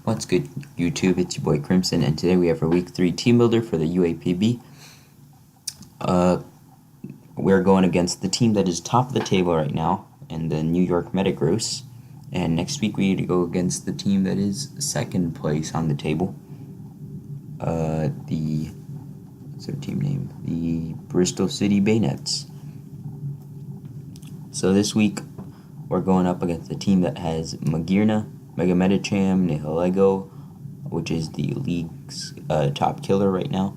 What's good, YouTube? It's your boy Crimson, and today we have our Week 3 Team Builder for the UAPB. We're going against the team that is top of the table right now in the New York Metagross, and next week we need to go against the team that is second place on the table. What's their team name? The Bristol City Bayonets. So this week we're going up against a team that has Magirna, Mega Metacham, Nihilego, which is the league's top killer right now,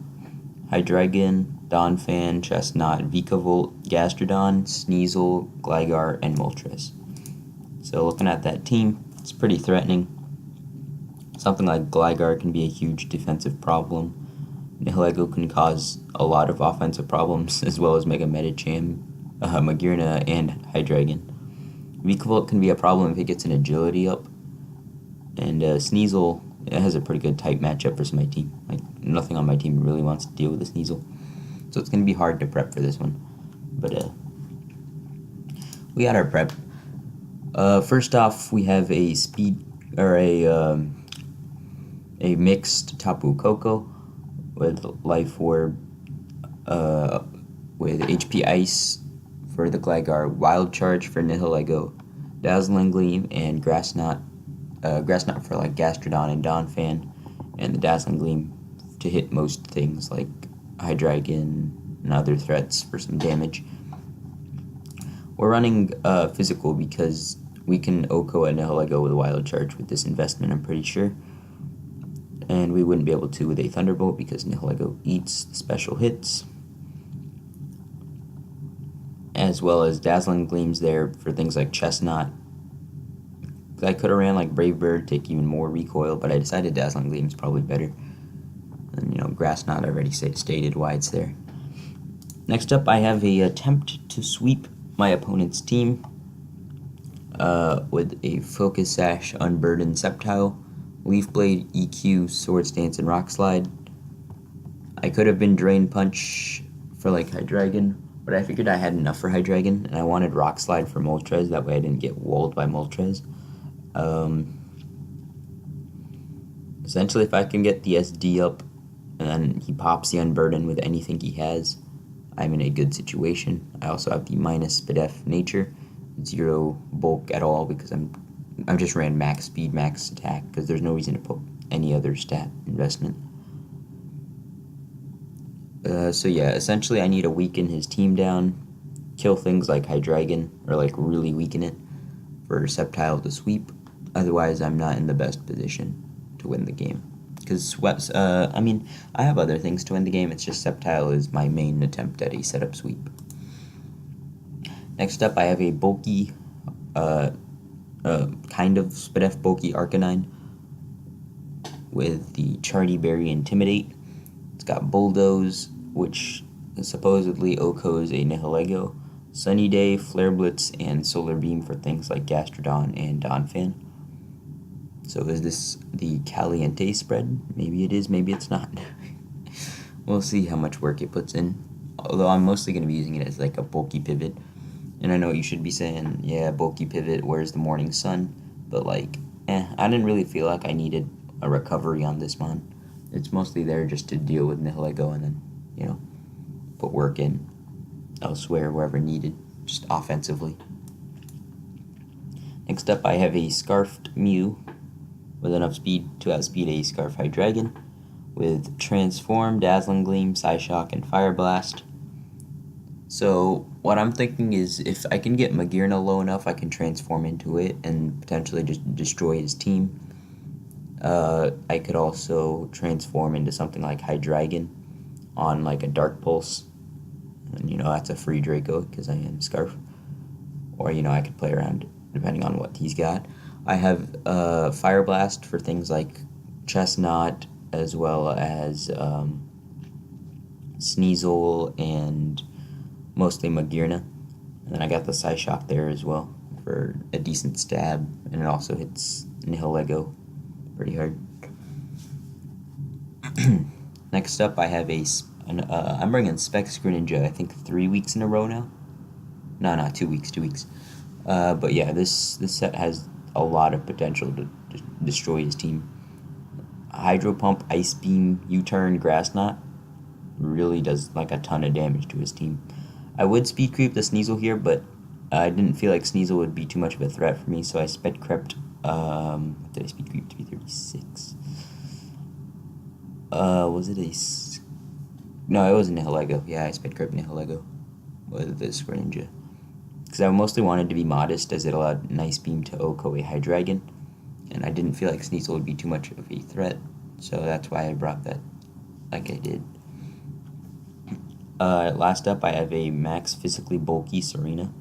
Hydreigon, Donphan, Chestnut, Vikavolt, Gastrodon, Sneasel, Gligar, and Moltres. So looking at that team, it's pretty threatening. Something like Gligar can be a huge defensive problem. Nihilego can cause a lot of offensive problems, as well as Mega Metacham, Magirna, and Hydreigon. Vikavolt can be a problem if it gets an agility up. And Sneasel, it has a pretty good type matchup versus my team. Like, nothing on my team really wants to deal with the Sneasel. So it's going to be hard to prep for this one. But we got our prep. First off, we have a mixed Tapu Koko with Life Orb, with HP Ice for the Gligar, Wild Charge for Nihilego, Dazzling Gleam, and Grass Knot for like Gastrodon and Donphan, and the Dazzling Gleam to hit most things like Hydreigon and other threats for some damage. We're running physical because we can OHKO a Nihilego with a Wild Charge with this investment, I'm pretty sure. And we wouldn't be able to with a Thunderbolt because Nihilego eats special hits. As well as Dazzling Gleams there for things like Chestnut. I could have ran like Brave Bird, take even more recoil, but I decided Dazzling Gleam's probably better. And Grass Knot already stated why it's there. Next up, I have a attempt to sweep my opponent's team with a Focus Sash, Unburdened Sceptile, Leaf Blade, EQ, Swords Dance, and Rock Slide. I could have been Drain Punch for like Hydreigon, but I figured I had enough for Hydreigon, and I wanted Rock Slide for Moltres, that way I didn't get walled by Moltres. Essentially, if I can get the SD up and he pops the Unburden with anything he has, I'm in a good situation. I also have the minus SPDF nature, 0 bulk at all because I just ran max speed, max attack because there's no reason to put any other stat investment. So yeah, essentially I need to weaken his team down, kill things like Hydreigon, or like really weaken it for Sceptile to sweep. Otherwise, I'm not in the best position to win the game. Because I have other things to win the game, it's just Sceptile is my main attempt at a setup sweep. Next up, I have a bulky, kind of SPDF bulky Arcanine with the Charty Berry Intimidate. It's got Bulldoze, which supposedly OHKOs a Nihilego, Sunny Day, Flare Blitz, and Solar Beam for things like Gastrodon and Donphan. So is this the Caliente spread? Maybe it is, maybe it's not. We'll see how much work it puts in. Although I'm mostly going to be using it as like a bulky pivot. And I know you should be saying, yeah, bulky pivot, where's the morning sun? But like, I didn't really feel like I needed a recovery on this mon. It's mostly there just to deal with Nihilego and then, put work in elsewhere, wherever needed, just offensively. Next up, I have a Scarfed Mew with enough speed to outspeed a Scarf Hydreigon with Transform, Dazzling Gleam, Psyshock, and Fire Blast. So what I'm thinking is if I can get Magirna low enough, I can transform into it and potentially just destroy his team. I could also transform into something like Hydreigon on like a Dark Pulse. And that's a free Draco because I am Scarf. Or I could play around depending on what he's got. I have Fire Blast for things like Chestnut as well as Sneasel and mostly Magirna. And then I got the Psyshock there as well for a decent stab, and it also hits Nihilego pretty hard. Next up, I have I'm bringing Specs Greninja, I think 3 weeks in a row now. No, not 2 weeks, 2 weeks. But yeah, this set has a lot of potential to destroy his team. Hydro Pump, Ice Beam, U-Turn, Grass Knot really does like a ton of damage to his team. I would speed creep the Sneasel here, but I didn't feel like Sneasel would be too much of a threat for me, so I sped crept. Did I speed creep to be 36? Was it a? No, it wasn't Nihilego. Yeah, I sped crept Nihilego with this Greninja. Because I mostly wanted to be modest, as it allowed Nice Beam to Oko a Hydreigon, and I didn't feel like Sneasel would be too much of a threat, so that's why I brought that like I did. Last up, I have a max physically bulky Serena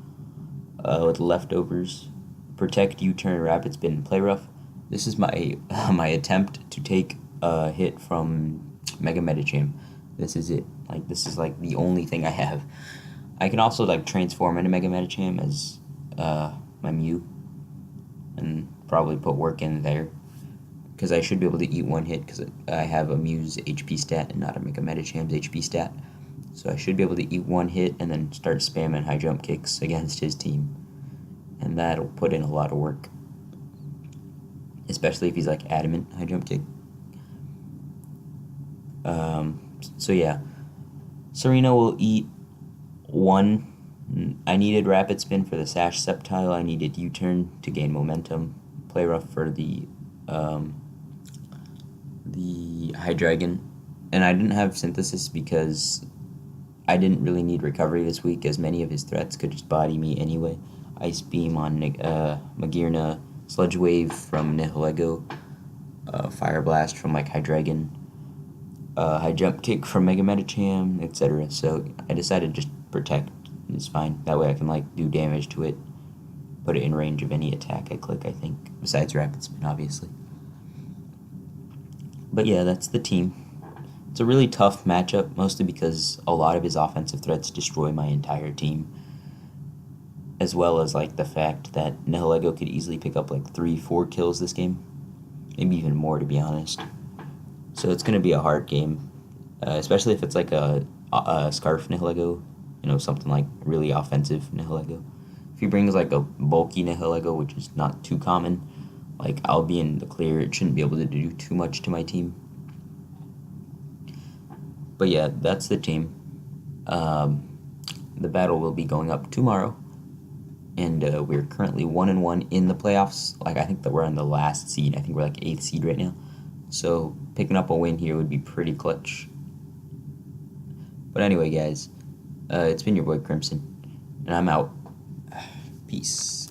with leftovers. Protect, U-turn, rapid spin, and play rough. This is my my attempt to take a hit from Mega Medicham. This is it. Like, this is like the only thing I have. I can also like transform into Mega Medicham as my Mew, and probably put work in there, because I should be able to eat one hit, because I have a Mew's HP stat and not a Mega Medicham's HP stat. So I should be able to eat one hit and then start spamming high jump kicks against his team. And that'll put in a lot of work. Especially if he's like adamant high jump kick. So yeah. Serena will eat one. I needed rapid spin for the Sash Sceptile. I needed U-turn to gain momentum. Play rough for the Hydreigon. And I didn't have synthesis because I didn't really need recovery this week, as many of his threats could just body me anyway. Ice Beam on Magearna, Sludge Wave from Nihilego, Fire Blast from like Hydreigon, High Jump Kick from Mega Medicham, etc. So I decided just protect is fine. That way I can like do damage to it, put it in range of any attack I click, I think, besides Rapid Spin, obviously. But yeah, that's the team. It's a really tough matchup, mostly because a lot of his offensive threats destroy my entire team, as well as like the fact that Nihilego could easily pick up like 3-4 kills this game, maybe even more, to be honest. So it's gonna be a hard game, especially if it's like a Scarf Nihilego, something like really offensive Nihilego. If he brings like a bulky Nihilego, which is not too common, like, I'll be in the clear. It shouldn't be able to do too much to my team. But yeah, that's the team. The battle will be going up tomorrow, and we're currently 1-1 in the playoffs. Like, I think that we're on the last seed. I think we're like 8th seed right now. So picking up a win here would be pretty clutch. But anyway, guys, it's been your boy Crimson, and I'm out. Peace.